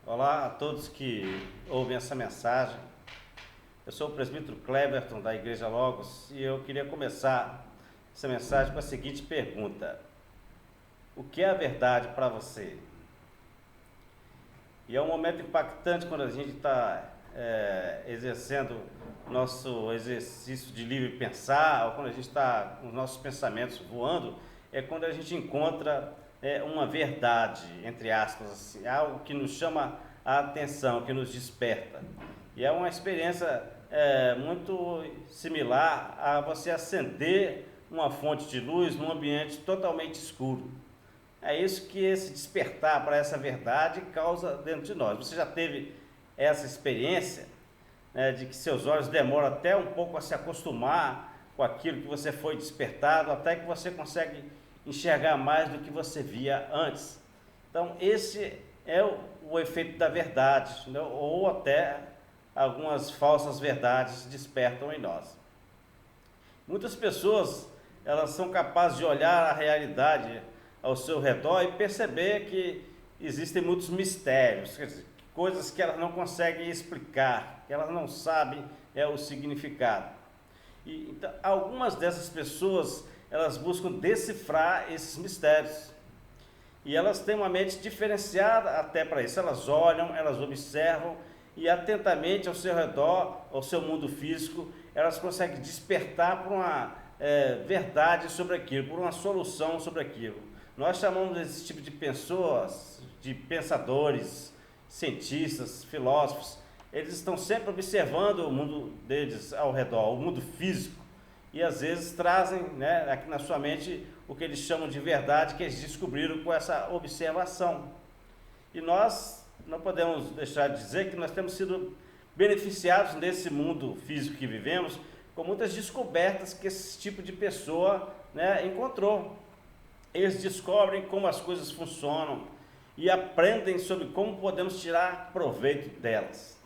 Olá a todos que ouvem essa mensagem. Eu sou o presbítero Cleverton da Igreja Logos e eu queria começar essa mensagem com a seguinte pergunta: o que é a verdade para você? E é um momento impactante quando a gente está exercendo nosso exercício de livre pensar, ou quando a gente está com os nossos pensamentos voando, é quando a gente encontra uma verdade, entre aspas, assim, algo que nos chama a atenção, que nos desperta. E é uma experiência muito similar a você acender uma fonte de luz num ambiente totalmente escuro. É isso que esse despertar para essa verdade causa dentro de nós. Você já teve essa experiência, né, de que seus olhos demoram até um pouco a se acostumar com aquilo que você foi despertado, até que você consegue enxergar mais do que você via antes. Então, esse é o efeito da verdade, né, ou até algumas falsas verdades despertam em nós. Muitas pessoas, elas são capazes de olhar a realidade ao seu redor e perceber que existem muitos mistérios, quer dizer, coisas que elas não conseguem explicar, que elas não sabem o significado. E então, algumas dessas pessoas, elas buscam decifrar esses mistérios. E elas têm uma mente diferenciada até para isso. Elas olham, elas observam e atentamente ao seu redor, ao seu mundo físico, elas conseguem despertar para uma verdade sobre aquilo, por uma solução sobre aquilo. Nós chamamos desse tipo de pessoas, de pensadores, cientistas, filósofos. Eles estão sempre observando o mundo deles ao redor, o mundo físico, e às vezes trazem, né, aqui na sua mente o que eles chamam de verdade, que eles descobriram com essa observação. E nós não podemos deixar de dizer que nós temos sido beneficiados nesse mundo físico que vivemos com muitas descobertas que esse tipo de pessoa, né, encontrou. Eles descobrem como as coisas funcionam e aprendem sobre como podemos tirar proveito delas.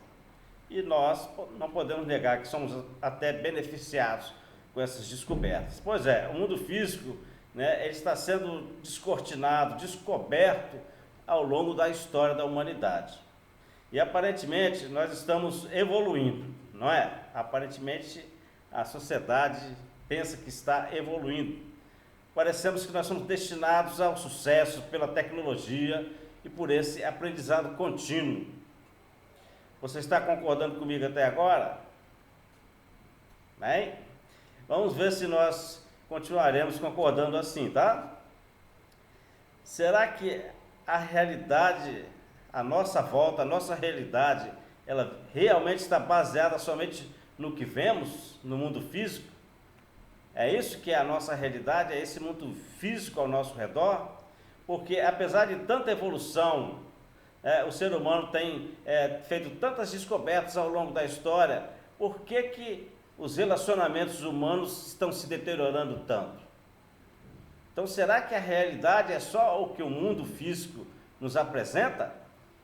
E nós não podemos negar que somos até beneficiados com essas descobertas. Pois é, o mundo físico, né, ele está sendo descortinado, descoberto ao longo da história da humanidade. E aparentemente nós estamos evoluindo, não é? Aparentemente a sociedade pensa que está evoluindo. Parecemos que nós somos destinados ao sucesso pela tecnologia e por esse aprendizado contínuo. Você está concordando comigo até agora? Bem, vamos ver se nós continuaremos concordando assim, tá? Será que a realidade, a nossa volta, a nossa realidade, ela realmente está baseada somente no que vemos no mundo físico? É isso que é a nossa realidade, é esse mundo físico ao nosso redor? Porque apesar de tanta evolução, o ser humano tem feito tantas descobertas ao longo da história, por que os relacionamentos humanos estão se deteriorando tanto? Então, será que a realidade é só o que o mundo físico nos apresenta?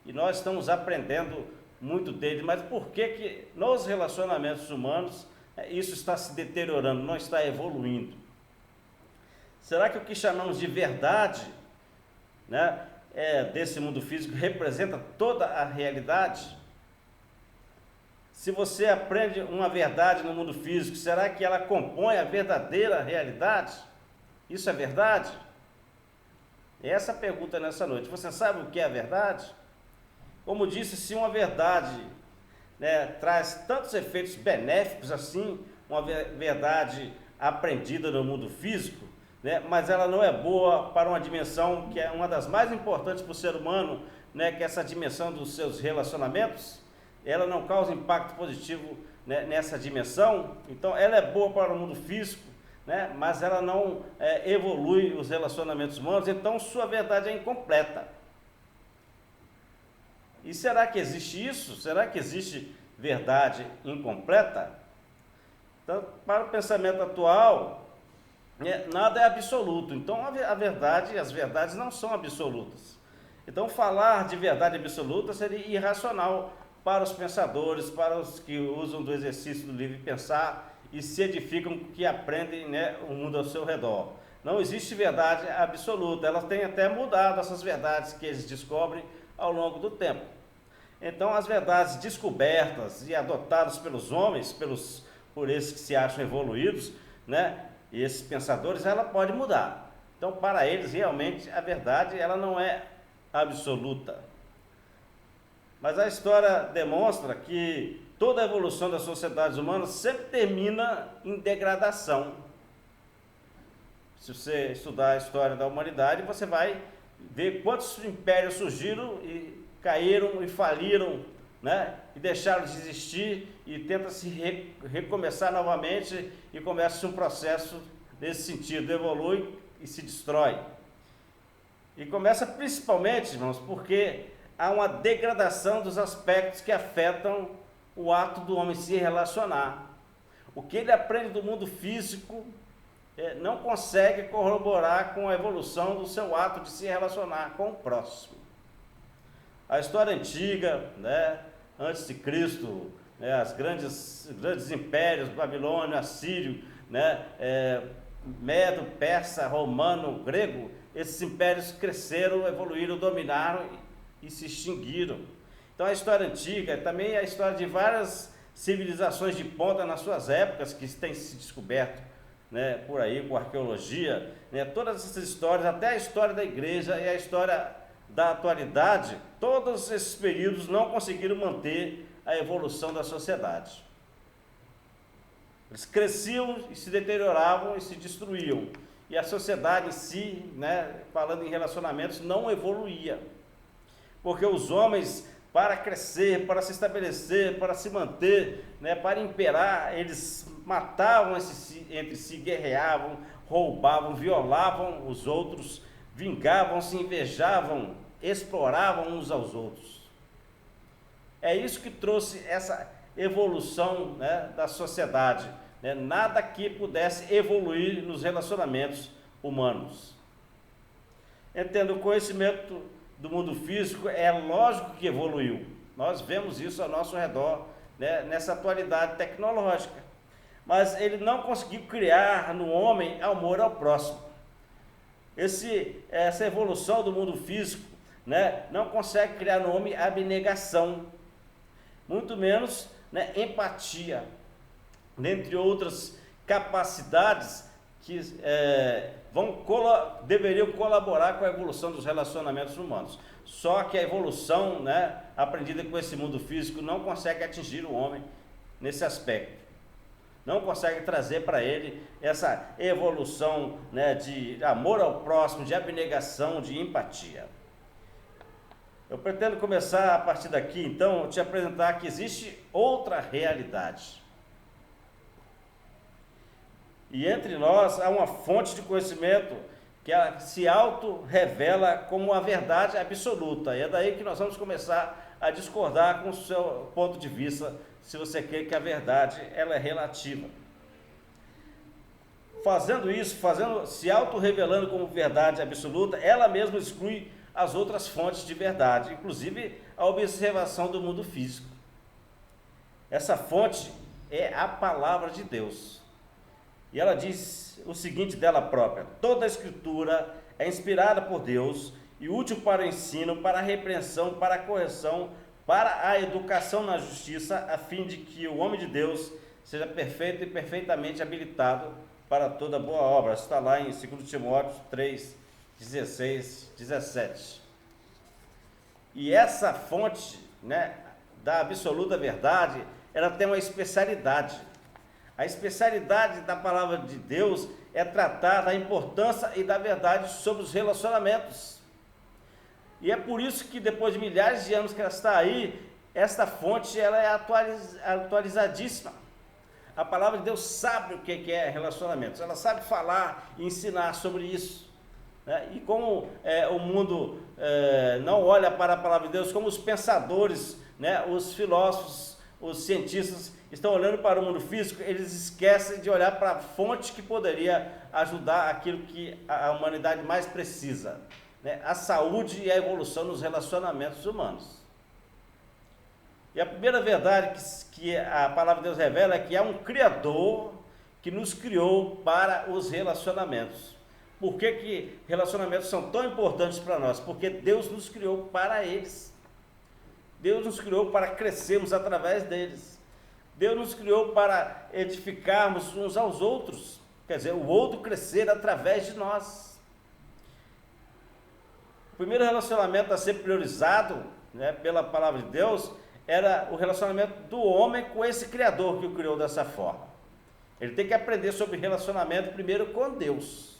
E nós estamos aprendendo muito dele, mas por que nos relacionamentos humanos isso está se deteriorando, não está evoluindo? Será que o que chamamos de verdade, né, desse mundo físico representa toda a realidade? Se você aprende uma verdade no mundo físico, será que ela compõe a verdadeira realidade? Isso é verdade? Essa é a pergunta nessa noite. Você sabe o que é a verdade? Como disse, se uma verdade, né, traz tantos efeitos benéficos assim, uma verdade aprendida no mundo físico, né, mas ela não é boa para uma dimensão que é uma das mais importantes para o ser humano, né, que é essa dimensão dos seus relacionamentos, ela não causa impacto positivo, né, nessa dimensão. Então ela é boa para o mundo físico, né, mas ela não evolui os relacionamentos humanos, então sua verdade é incompleta. E será que existe isso? Será que existe verdade incompleta? Então, para o pensamento atual, nada é absoluto. Então, a verdade, as verdades não são absolutas. Então, falar de verdade absoluta seria irracional para os pensadores, para os que usam do exercício do livre pensar e se edificam, que aprendem, né, o mundo ao seu redor. Não existe verdade absoluta. Elas têm até mudado essas verdades que eles descobrem ao longo do tempo. Então, as verdades descobertas e adotadas pelos homens, por esses que se acham evoluídos, né, e esses pensadores, ela pode mudar. Então, para eles, realmente, a verdade ela não é absoluta. Mas a história demonstra que toda a evolução das sociedades humanas sempre termina em degradação. Se você estudar a história da humanidade, você vai ver quantos impérios surgiram e caíram e faliram, né? E deixaram de existir e tenta se recomeçar novamente e começa um processo nesse sentido, evolui e se destrói. E começa principalmente, irmãos, porque há uma degradação dos aspectos que afetam o ato do homem se relacionar. O que ele aprende do mundo físico não consegue corroborar com a evolução do seu ato de se relacionar com o próximo. A história antiga, né, antes de Cristo, né, os grandes impérios, Babilônio, Assírio, né, Medo, Persa, Romano, Grego, esses impérios cresceram, evoluíram, dominaram e se extinguiram. Então a história antiga também é a história de várias civilizações de ponta nas suas épocas que têm se descoberto, né, por aí com arqueologia, né, todas essas histórias, até a história da igreja e a história da atualidade, todos esses períodos não conseguiram manter a evolução da sociedade. Eles cresciam e se deterioravam e se destruíam. E a sociedade em si, né, falando em relacionamentos, não evoluía. Porque os homens, para crescer, para se estabelecer, para se manter, né, para imperar, eles matavam entre si, guerreavam, roubavam, violavam os outros, vingavam-se, invejavam, exploravam uns aos outros. É isso que trouxe essa evolução, né, da sociedade, né? Nada que pudesse evoluir nos relacionamentos humanos. Tendo o conhecimento do mundo físico, é lógico que evoluiu. Nós vemos isso ao nosso redor, né, nessa atualidade tecnológica. Mas ele não conseguiu criar no homem amor ao próximo. Essa evolução do mundo físico, né, não consegue criar no homem abnegação, muito menos, né, empatia, dentre outras capacidades que deveriam colaborar com a evolução dos relacionamentos humanos. Só que a evolução, né, aprendida com esse mundo físico não consegue atingir o homem nesse aspecto. Não consegue trazer para ele essa evolução, né, de amor ao próximo, de abnegação, de empatia. Eu pretendo começar a partir daqui, então, te apresentar que existe outra realidade. E entre nós há uma fonte de conhecimento que se auto-revela como a verdade absoluta. E é daí que nós vamos começar a discordar com o seu ponto de vista, se você quer que a verdade ela é relativa. Fazendo isso, se auto-revelando como verdade absoluta, ela mesma exclui as outras fontes de verdade, inclusive a observação do mundo físico. Essa fonte é a palavra de Deus. E ela diz o seguinte dela própria: toda a escritura é inspirada por Deus e útil para o ensino, para a repreensão, para a correção, para a educação na justiça, a fim de que o homem de Deus seja perfeito e perfeitamente habilitado para toda boa obra. Está lá em 2 Timóteo 3, 16, 17. E essa fonte, né, da absoluta verdade, ela tem uma especialidade. A especialidade da palavra de Deus é tratar da importância e da verdade sobre os relacionamentos. E é por isso que depois de milhares de anos que ela está aí, esta fonte ela é atualizadíssima. A palavra de Deus sabe o que é relacionamentos, ela sabe falar e ensinar sobre isso. Né? E como o mundo não olha para a palavra de Deus, como os pensadores, né, os filósofos, os cientistas estão olhando para o mundo físico, eles esquecem de olhar para a fonte que poderia ajudar aquilo que a humanidade mais precisa, né? A saúde e a evolução nos relacionamentos humanos. E a primeira verdade que a palavra de Deus revela é que há um Criador que nos criou para os relacionamentos. Por que relacionamentos são tão importantes para nós? Porque Deus nos criou para eles. Deus nos criou para crescermos através deles. Deus nos criou para edificarmos uns aos outros, quer dizer, o outro crescer através de nós. O primeiro relacionamento a ser priorizado, né, pela palavra de Deus era o relacionamento do homem com esse Criador que o criou dessa forma. Ele tem que aprender sobre relacionamento primeiro com Deus.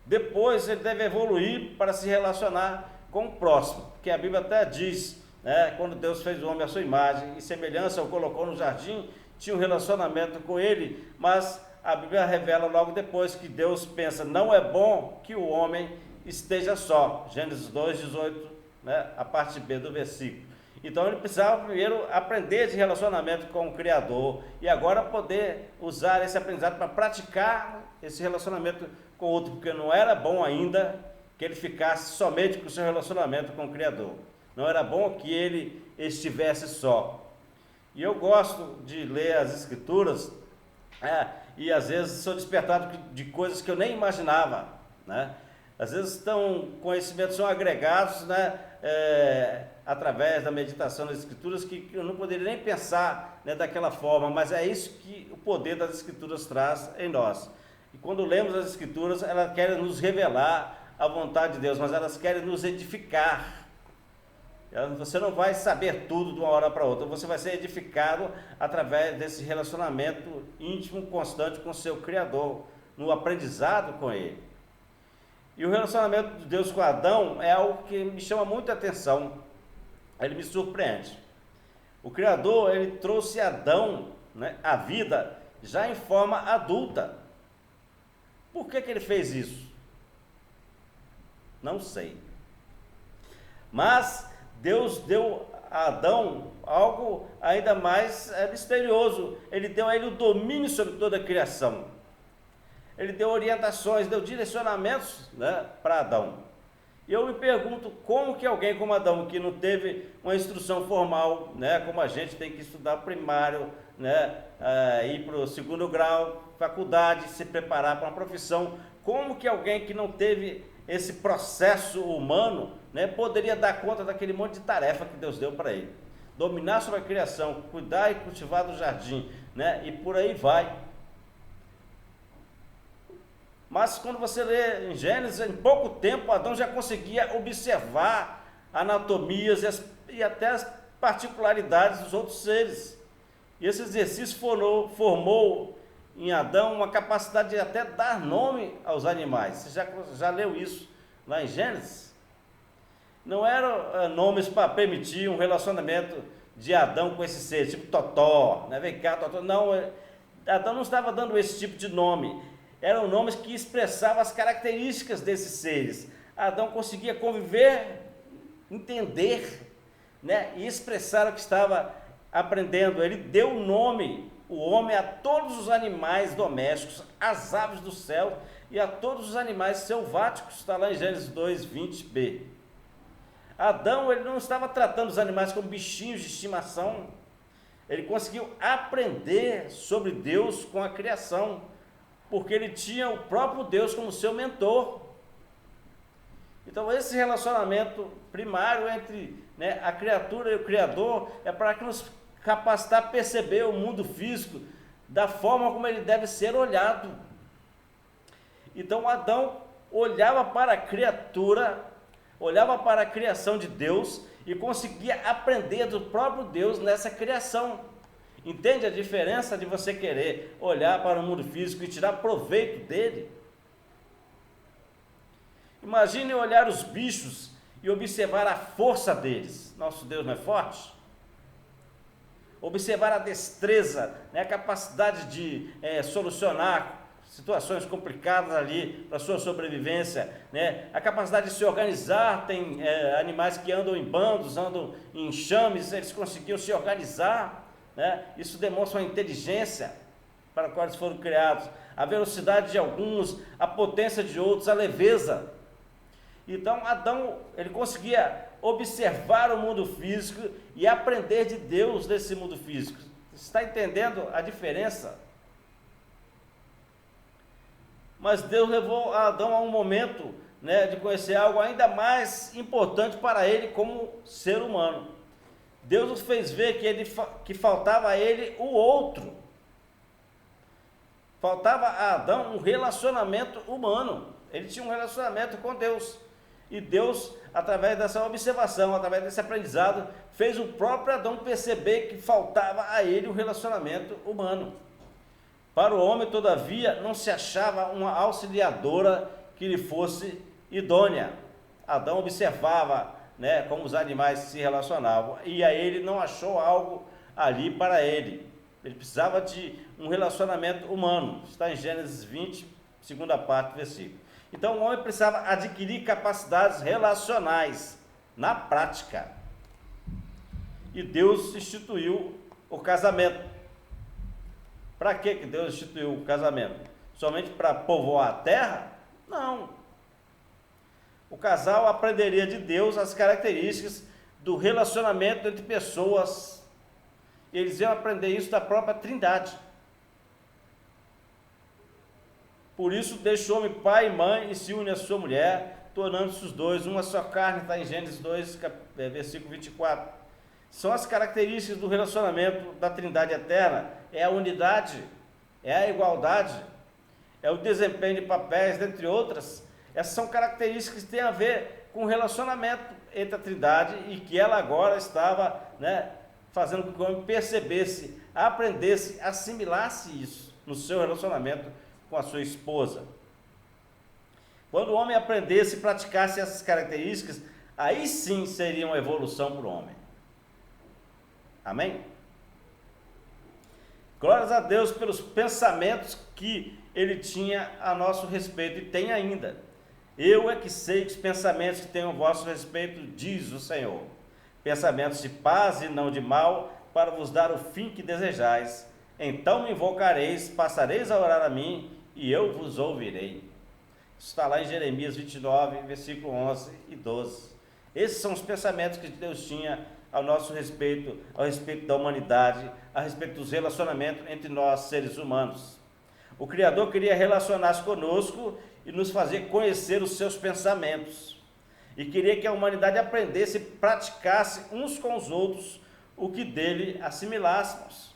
Depois ele deve evoluir para se relacionar com o próximo, porque a Bíblia até diz, né, quando Deus fez o homem à sua imagem e semelhança, o colocou no jardim, tinha um relacionamento com ele, mas a Bíblia revela logo depois que Deus pensa, não é bom que o homem esteja só. Gênesis 2:18, né, a parte B do versículo. Então ele precisava primeiro aprender de relacionamento com o Criador e agora poder usar esse aprendizado para praticar esse relacionamento com o outro, porque não era bom ainda que ele ficasse somente com o seu relacionamento com o Criador. Não era bom que ele estivesse só. E eu gosto de ler as Escrituras, e às vezes sou despertado de coisas que eu nem imaginava, né? Às vezes conhecimentos são agregados, né, através da meditação das Escrituras, que eu não poderia nem pensar, né, daquela forma, mas é isso que o poder das Escrituras traz em nós. E quando lemos as Escrituras, elas querem nos revelar a vontade de Deus, mas elas querem nos edificar. Você não vai saber tudo de uma hora para outra, você vai ser edificado através desse relacionamento íntimo, constante com o seu Criador, no aprendizado com Ele. E o relacionamento de Deus com Adão é algo que me chama muita atenção, ele me surpreende. O Criador, ele trouxe Adão, né, à vida já em forma adulta. Por que ele fez isso? Não sei. Mas Deus deu a Adão algo ainda mais misterioso. Ele deu a ele o domínio sobre toda a criação. Ele deu orientações, deu direcionamentos, né, para Adão. E eu me pergunto como que alguém como Adão, que não teve uma instrução formal, né, como a gente tem que estudar primário, né, ir para o segundo grau, faculdade, se preparar para uma profissão, como que alguém que não teve esse processo humano, né, poderia dar conta daquele monte de tarefa que Deus deu para ele? Dominar sobre a criação, cuidar e cultivar do jardim, né, e por aí vai. Mas quando você lê em Gênesis, em pouco tempo Adão já conseguia observar anatomias e até as particularidades dos outros seres. E esse exercício formou em Adão uma capacidade de até dar nome aos animais. Você já leu isso lá em Gênesis? Não eram nomes para permitir um relacionamento de Adão com esse ser, tipo Totó, né? Vem cá, Totó. Não, Adão não estava dando esse tipo de nome. Eram nomes que expressavam as características desses seres. Adão conseguia conviver, entender, né, e expressar o que estava aprendendo. Ele deu nome, o homem, a todos os animais domésticos, às aves do céu e a todos os animais selváticos. Está lá em Gênesis 2:20b. Adão, ele não estava tratando os animais como bichinhos de estimação. Ele conseguiu aprender sobre Deus com a criação, porque ele tinha o próprio Deus como seu mentor. Então esse relacionamento primário entre, né, a criatura e o Criador é para nos capacitar a perceber o mundo físico da forma como ele deve ser olhado. Então Adão olhava para a criatura, olhava para a criação de Deus e conseguia aprender do próprio Deus nessa criação. Entende a diferença de você querer olhar para o mundo físico e tirar proveito dele? Imagine olhar os bichos e observar a força deles. Nosso Deus não é forte? Observar a destreza, né, a capacidade de solucionar situações complicadas ali para a sua sobrevivência, né, a capacidade de se organizar. Tem animais que andam em bandos, andam em enxames, eles conseguiam se organizar. Isso demonstra uma inteligência para a qual eles foram criados, a velocidade de alguns, a potência de outros, a leveza. Então Adão, ele conseguia observar o mundo físico e aprender de Deus desse mundo físico. Você está entendendo a diferença? Mas Deus levou Adão a um momento, né, de conhecer algo ainda mais importante para ele como ser humano. Deus nos fez ver que faltava a ele o outro. Faltava a Adão um relacionamento humano. Ele tinha um relacionamento com Deus. E Deus, através dessa observação, através desse aprendizado, fez o próprio Adão perceber que faltava a ele um relacionamento humano. Para o homem, todavia, não se achava uma auxiliadora que lhe fosse idônea. Adão observava, né, como os animais se relacionavam, e a ele não achou algo ali para ele. Ele precisava de um relacionamento humano. Está em Gênesis 20, segunda parte do versículo. Então o homem precisava adquirir capacidades relacionais na prática. E Deus instituiu o casamento. Para que Deus instituiu o casamento? Somente para povoar a terra? Não. O casal aprenderia de Deus as características do relacionamento entre pessoas. Eles iam aprender isso da própria Trindade. Por isso deixa o homem pai e mãe e se une à sua mulher, tornando-se os dois uma só carne, está em Gênesis 2, versículo 24. São as características do relacionamento da Trindade eterna. É a unidade, é a igualdade, é o desempenho de papéis, dentre outras. Essas são características que têm a ver com o relacionamento entre a Trindade e que ela agora estava, né, fazendo com que o homem percebesse, aprendesse, assimilasse isso no seu relacionamento com a sua esposa. Quando o homem aprendesse e praticasse essas características, aí sim seria uma evolução para o homem. Amém? Glórias a Deus pelos pensamentos que ele tinha a nosso respeito e tem ainda. Eu é que sei os pensamentos que tenho a vosso respeito, diz o Senhor. Pensamentos de paz e não de mal, para vos dar o fim que desejais. Então me invocareis, passareis a orar a mim, e eu vos ouvirei. Isso está lá em Jeremias 29, versículo 11 e 12. Esses são os pensamentos que Deus tinha ao nosso respeito, ao respeito da humanidade, a respeito dos relacionamentos entre nós, seres humanos. O Criador queria relacionar-se conosco e nos fazer conhecer os seus pensamentos. E queria que a humanidade aprendesse e praticasse uns com os outros o que dele assimilássemos.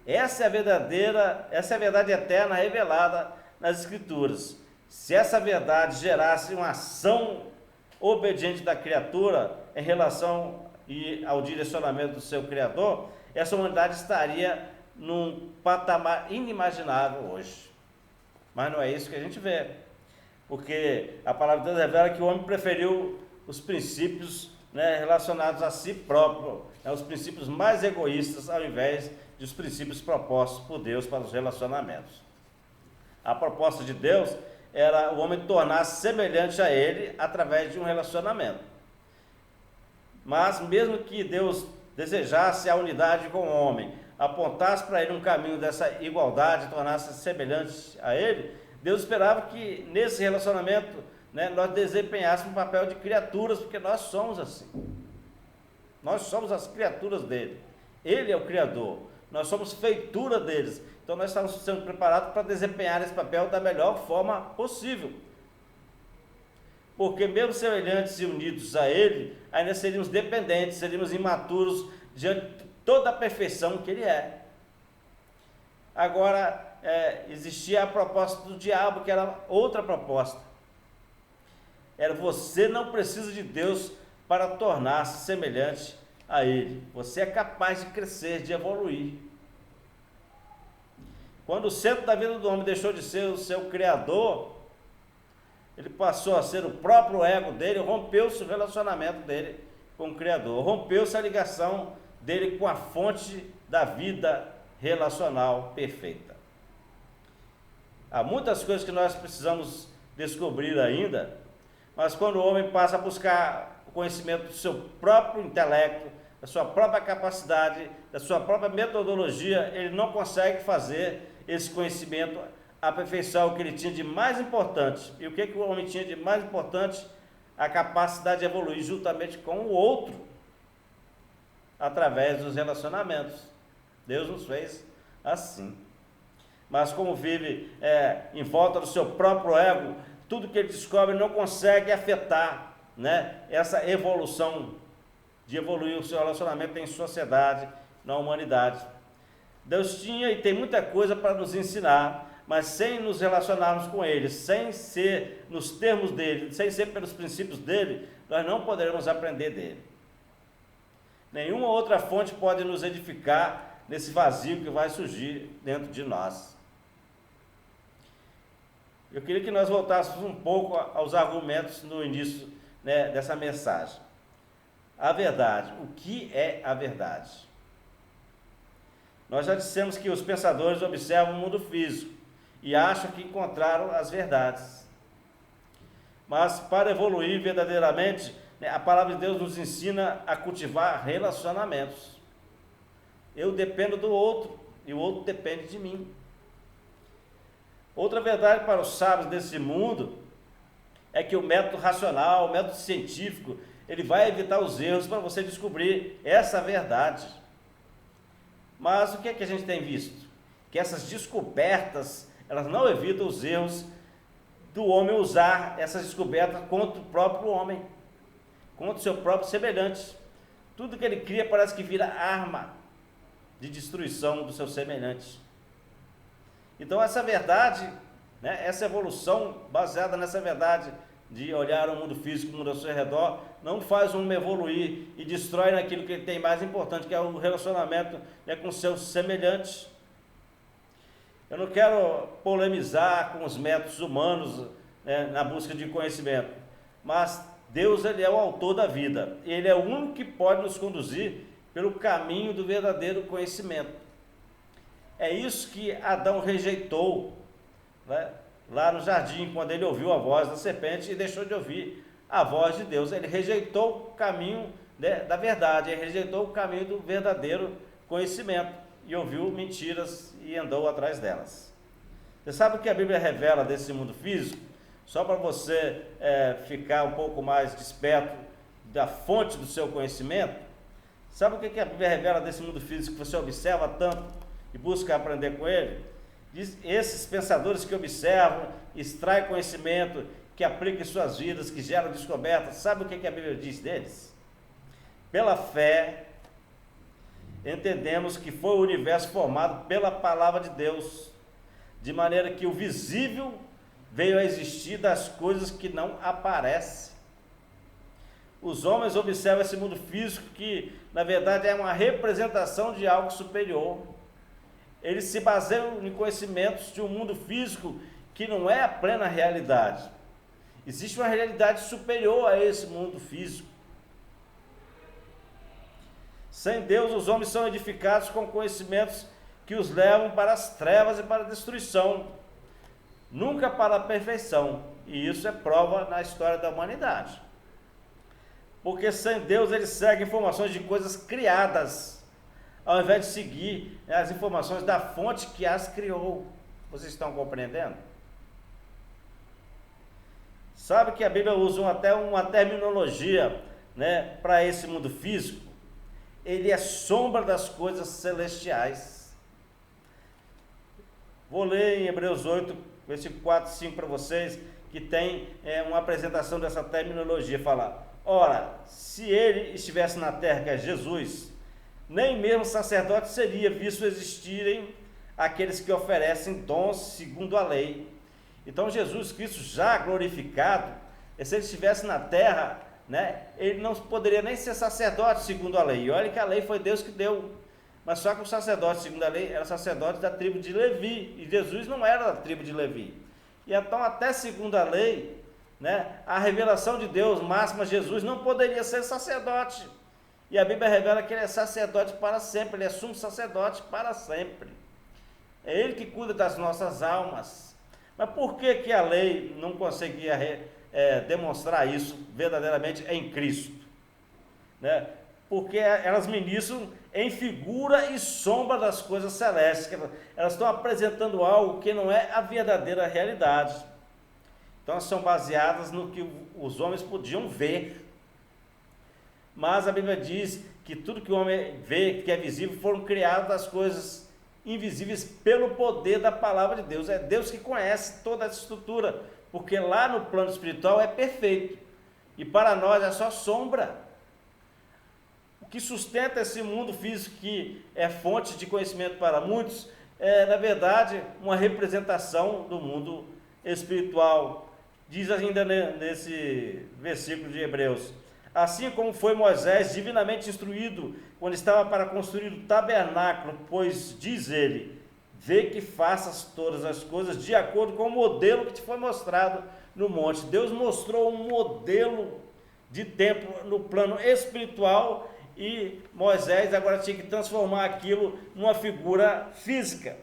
Essa é a verdade eterna revelada nas Escrituras. Se essa verdade gerasse uma ação obediente da criatura em relação ao direcionamento do seu Criador, essa humanidade estaria num patamar inimaginável hoje. Mas não é isso que a gente vê. Porque a palavra de Deus revela que o homem preferiu os princípios, né, relacionados a si próprio, né, os princípios mais egoístas, ao invés dos princípios propostos por Deus para os relacionamentos. A proposta de Deus era o homem tornar-se semelhante a ele através de um relacionamento. Mas mesmo que Deus desejasse a unidade com o homem, apontasse para ele um caminho dessa igualdade, tornasse semelhante a ele, Deus esperava que nesse relacionamento, né, nós desempenhássemos o papel de criaturas, porque nós somos assim. Nós somos as criaturas dele. Ele é o Criador. Nós somos feitura deles. Então nós estamos sendo preparados para desempenhar esse papel da melhor forma possível. Porque mesmo semelhantes e unidos a ele, ainda seríamos dependentes, seríamos imaturos diante de toda a perfeição que ele é. Agora, existia a proposta do diabo, que era outra proposta. Era: você não precisa de Deus para tornar-se semelhante a ele. Você é capaz de crescer, de evoluir. Quando o centro da vida do homem deixou de ser o seu Criador, ele passou a ser o próprio ego dele, rompeu-se o relacionamento dele com o Criador, rompeu-se a ligação dele com a fonte da vida relacional perfeita. Há muitas coisas que nós precisamos descobrir ainda, mas quando o homem passa a buscar o conhecimento do seu próprio intelecto, da sua própria capacidade, da sua própria metodologia, ele não consegue fazer esse conhecimento aperfeiçoar o que ele tinha de mais importante. E o que o homem tinha de mais importante? A capacidade de evoluir juntamente com o outro, através dos relacionamentos. Deus nos fez assim. Mas como vive em volta do seu próprio ego, tudo que ele descobre não consegue afetar, né, essa evolução, de evoluir o seu relacionamento em sociedade, na humanidade. Deus tinha e tem muita coisa para nos ensinar, mas sem nos relacionarmos com Ele, sem ser nos termos dele, sem ser pelos princípios dele, nós não poderemos aprender dele. Nenhuma outra fonte pode nos edificar nesse vazio que vai surgir dentro de nós. Eu queria que nós voltássemos um pouco aos argumentos no início, né, dessa mensagem. A verdade. O que é a verdade? Nós já dissemos que os pensadores observam o mundo físico e acham que encontraram as verdades. Mas para evoluir verdadeiramente, né, a palavra de Deus nos ensina a cultivar relacionamentos. Eu dependo do outro e o outro depende de mim. Outra verdade para os sábios desse mundo é que o método racional, o método científico, ele vai evitar os erros para você descobrir essa verdade. Mas o que é que a gente tem visto? Que essas descobertas, elas não evitam os erros do homem usar essas descobertas contra o próprio homem, contra o seu próprio semelhante. Tudo que ele cria parece que vira arma de destruição do seu semelhante. Então essa verdade, né, essa evolução baseada nessa verdade de olhar o mundo físico, o mundo ao seu redor, não faz o homem evoluir e destrói naquilo que ele tem mais importante, que é o relacionamento, né, com seus semelhantes. Eu não quero polemizar com os métodos humanos, né, na busca de conhecimento, mas Deus, ele é o autor da vida, ele é o único que pode nos conduzir pelo caminho do verdadeiro conhecimento. É isso que Adão rejeitou, né, lá no jardim, quando ele ouviu a voz da serpente e deixou de ouvir a voz de Deus. Ele rejeitou o caminho, né, da verdade, ele rejeitou o caminho do verdadeiro conhecimento e ouviu mentiras e andou atrás delas. Você sabe o que a Bíblia revela desse mundo físico? Só para você ficar um pouco mais desperto da fonte do seu conhecimento. Sabe o que a Bíblia revela desse mundo físico que você observa tanto e busca aprender com ele? Diz, esses pensadores que observam, extraem conhecimento, que aplicam em suas vidas, que geram descobertas, sabe o que a Bíblia diz deles? Pela fé, entendemos que foi o universo formado pela palavra de Deus, de maneira que o visível veio a existir das coisas que não aparecem. Os homens observam esse mundo físico que, na verdade, é uma representação de algo superior. Eles se baseiam em conhecimentos de um mundo físico que não é a plena realidade. Existe uma realidade superior a esse mundo físico. Sem Deus, os homens são edificados com conhecimentos que os levam para as trevas e para a destruição, nunca para a perfeição. E isso é prova na história da humanidade. Porque sem Deus, eles seguem informações de coisas criadas, ao invés de seguir as informações da fonte que as criou. Vocês estão compreendendo? Sabe que a Bíblia usa até uma terminologia, né, para esse mundo físico? Ele é sombra das coisas celestiais. Vou ler em Hebreus 8, versículo 4 e 5 para vocês, que tem uma apresentação dessa terminologia. Fala: ora, se ele estivesse na terra, que é Jesus, nem mesmo sacerdote seria, visto existirem aqueles que oferecem dons segundo a lei. Então Jesus Cristo, já glorificado, se ele estivesse na terra, né, ele não poderia nem ser sacerdote segundo a lei. E olha que a lei foi Deus que deu, mas só que o sacerdote segundo a lei era sacerdote da tribo de Levi, e Jesus não era da tribo de Levi. E então, até segundo a lei, né, a revelação de Deus máxima, Jesus não poderia ser sacerdote. E a Bíblia revela que ele é sacerdote para sempre, ele é sumo sacerdote para sempre. É ele que cuida das nossas almas. Mas por que a lei não conseguia demonstrar isso verdadeiramente em Cristo? Né? Porque elas ministram em figura e sombra das coisas celestes. Elas estão apresentando algo que não é a verdadeira realidade. Então elas são baseadas no que os homens podiam ver. Mas a Bíblia diz que tudo que o homem vê, que é visível, foram criadas das coisas invisíveis pelo poder da palavra de Deus. É Deus que conhece toda essa estrutura, porque lá no plano espiritual é perfeito, e para nós é só sombra. O que sustenta esse mundo físico, que é fonte de conhecimento para muitos, é, na verdade, uma representação do mundo espiritual. Diz ainda nesse versículo de Hebreus: assim como foi Moisés divinamente instruído quando estava para construir o tabernáculo, pois, diz ele, vê que faças todas as coisas de acordo com o modelo que te foi mostrado no monte. Deus mostrou um modelo de templo no plano espiritual, e Moisés agora tinha que transformar aquilo numa figura física,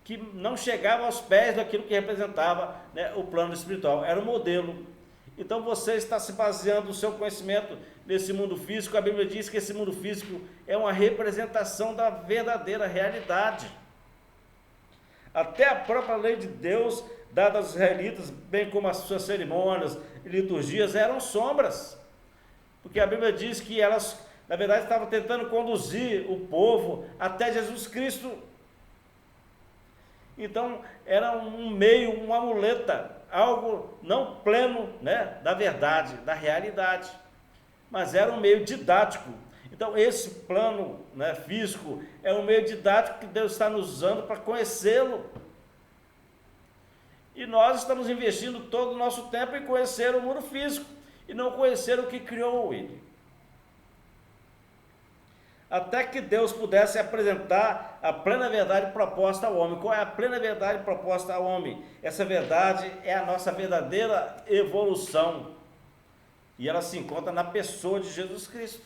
que não chegava aos pés daquilo que representava, né, o plano espiritual. Era um modelo. Então você está se baseando o seu conhecimento nesse mundo físico. A Bíblia diz que esse mundo físico é uma representação da verdadeira realidade. Até a própria lei de Deus, dada aos israelitas, bem como as suas cerimônias e liturgias, eram sombras. Porque a Bíblia diz que elas, na verdade, estavam tentando conduzir o povo até Jesus Cristo. Então, era um meio, uma muleta, algo não pleno, né, da verdade, da realidade, mas era um meio didático. Então, esse plano, né, físico é um meio didático que Deus está nos usando para conhecê-lo. E nós estamos investindo todo o nosso tempo em conhecer o mundo físico e não conhecer o que criou ele. Até que Deus pudesse apresentar a plena verdade proposta ao homem. Qual é a plena verdade proposta ao homem? Essa verdade é a nossa verdadeira evolução, e ela se encontra na pessoa de Jesus Cristo.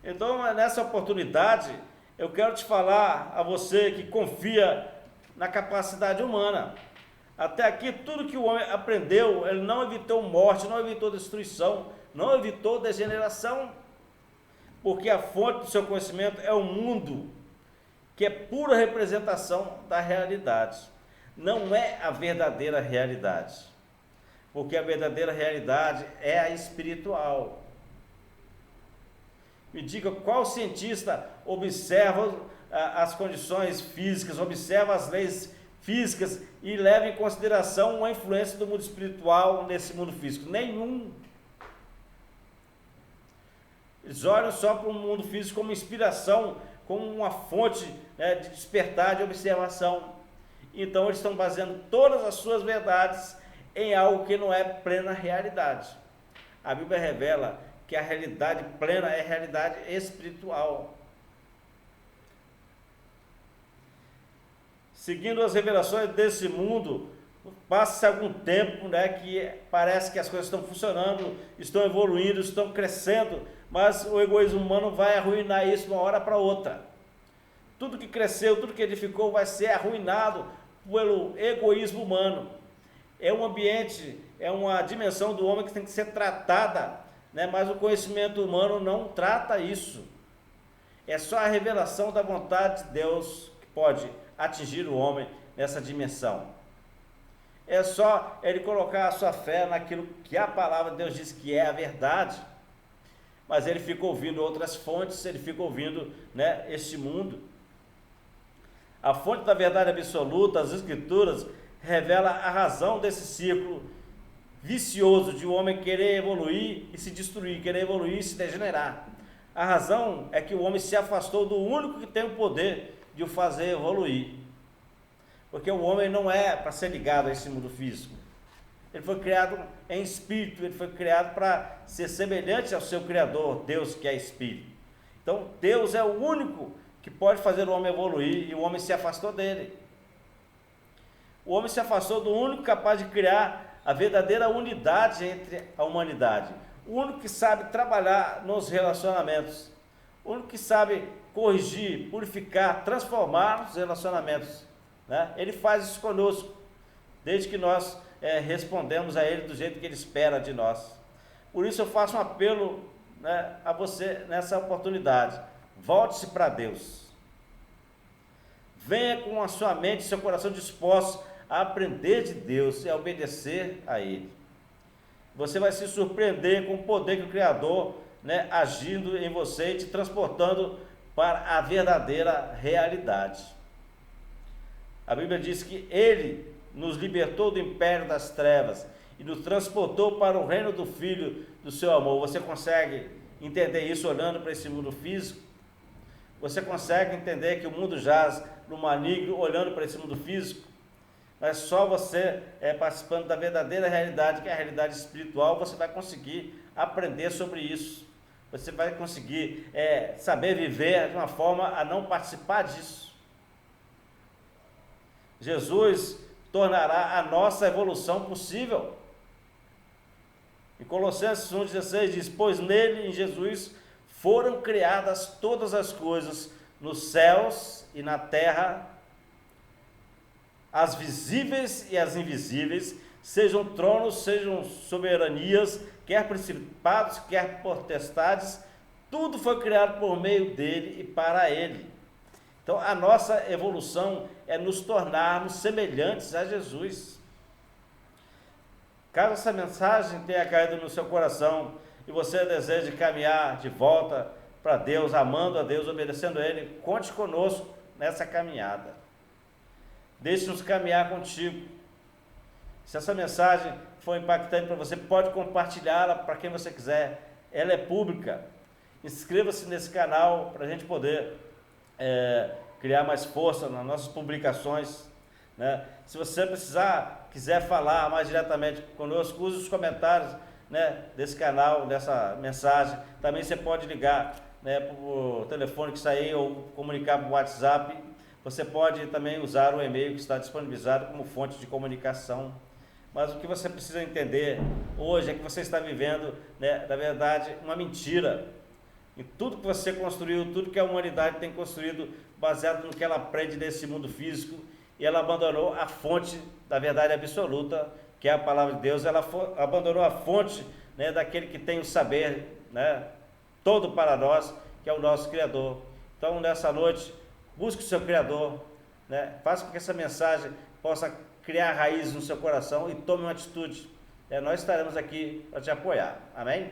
Então, nessa oportunidade, eu quero te falar a você que confia na capacidade humana. Até aqui, tudo que o homem aprendeu, ele não evitou morte, não evitou destruição, não evitou degeneração, porque a fonte do seu conhecimento é o mundo, que é pura representação da realidade. Não é a verdadeira realidade, porque a verdadeira realidade é a espiritual. Me diga qual cientista observa as condições físicas, observa as leis físicas e leva em consideração uma influência do mundo espiritual nesse mundo físico? Nenhum. Eles olham só para o mundo físico como inspiração, como uma fonte, né, de despertar, de observação. Então eles estão baseando todas as suas verdades em algo que não é plena realidade. A Bíblia revela que a realidade plena é a realidade espiritual. Seguindo as revelações desse mundo, passa-se algum tempo, né, que parece que as coisas estão funcionando, estão evoluindo, estão crescendo, mas o egoísmo humano vai arruinar isso de uma hora para outra. Tudo que cresceu, tudo que edificou vai ser arruinado pelo egoísmo humano. É um ambiente, é uma dimensão do homem que tem que ser tratada, né, mas o conhecimento humano não trata isso. É só a revelação da vontade de Deus que pode atingir o homem nessa dimensão. É só ele colocar a sua fé naquilo que a palavra de Deus diz que é a verdade. Mas ele fica ouvindo outras fontes, ele fica ouvindo, né, este mundo. A fonte da verdade absoluta, as Escrituras, revela a razão desse círculo vicioso de o homem querer evoluir e se destruir, querer evoluir e se degenerar. A razão é que o homem se afastou do único que tem o poder de o fazer evoluir. Porque o homem não é para ser ligado a esse mundo físico. Ele foi criado em espírito, ele foi criado para ser semelhante ao seu Criador, Deus que é espírito. Então, Deus é o único que pode fazer o homem evoluir, e o homem se afastou dele. O homem se afastou do único capaz de criar a verdadeira unidade entre a humanidade. O único que sabe trabalhar nos relacionamentos. O único que sabe corrigir, purificar, transformar os relacionamentos, né? Ele faz isso conosco, desde que nós respondemos a Ele do jeito que Ele espera de nós. Por isso eu faço um apelo, né, a você nessa oportunidade. Volte-se para Deus. Venha com a sua mente e seu coração dispostos a aprender de Deus e a obedecer a Ele. Você vai se surpreender com o poder que o Criador, né, agindo em você e te transportando para a verdadeira realidade. A Bíblia diz que Ele nos libertou do império das trevas e nos transportou para o reino do Filho do seu amor. Você consegue entender isso olhando para esse mundo físico? Você consegue entender que o mundo jaz no maligno olhando para esse mundo físico? Mas só você participando da verdadeira realidade, que é a realidade espiritual, você vai conseguir aprender sobre isso. Você vai conseguir saber viver de uma forma a não participar disso. Jesus tornará a nossa evolução possível. Em Colossenses 1,16 diz: pois nele, em Jesus, foram criadas todas as coisas, nos céus e na terra, as visíveis e as invisíveis, sejam tronos, sejam soberanias, quer principados, quer potestades, tudo foi criado por meio dele e para ele. Então, a nossa evolução é nos tornarmos semelhantes a Jesus. Caso essa mensagem tenha caído no seu coração e você deseje caminhar de volta para Deus, amando a Deus, obedecendo a Ele, conte conosco nessa caminhada. Deixe-nos caminhar contigo. Se essa mensagem for impactante para você, pode compartilhá-la para quem você quiser. Ela é pública. Inscreva-se nesse canal para a gente poder criar mais força nas nossas publicações, né? Se você quiser falar mais diretamente conosco, use os comentários, né, desse canal, dessa mensagem. Também você pode ligar, né, para o telefone que está aí ou comunicar por WhatsApp. Você pode também usar o e-mail que está disponibilizado como fonte de comunicação. Mas o que você precisa entender hoje é que você está vivendo, né, na verdade, uma mentira. E tudo que você construiu, tudo que a humanidade tem construído, baseado no que ela aprende desse mundo físico, e ela abandonou a fonte da verdade absoluta, que é a palavra de Deus. Ela abandonou a fonte, né, daquele que tem o saber, né, todo para nós, que é o nosso Criador. Então, nessa noite, busque o seu Criador, né, faça com que essa mensagem possa criar raízes no seu coração e tome uma atitude. Nós estaremos aqui para te apoiar. Amém?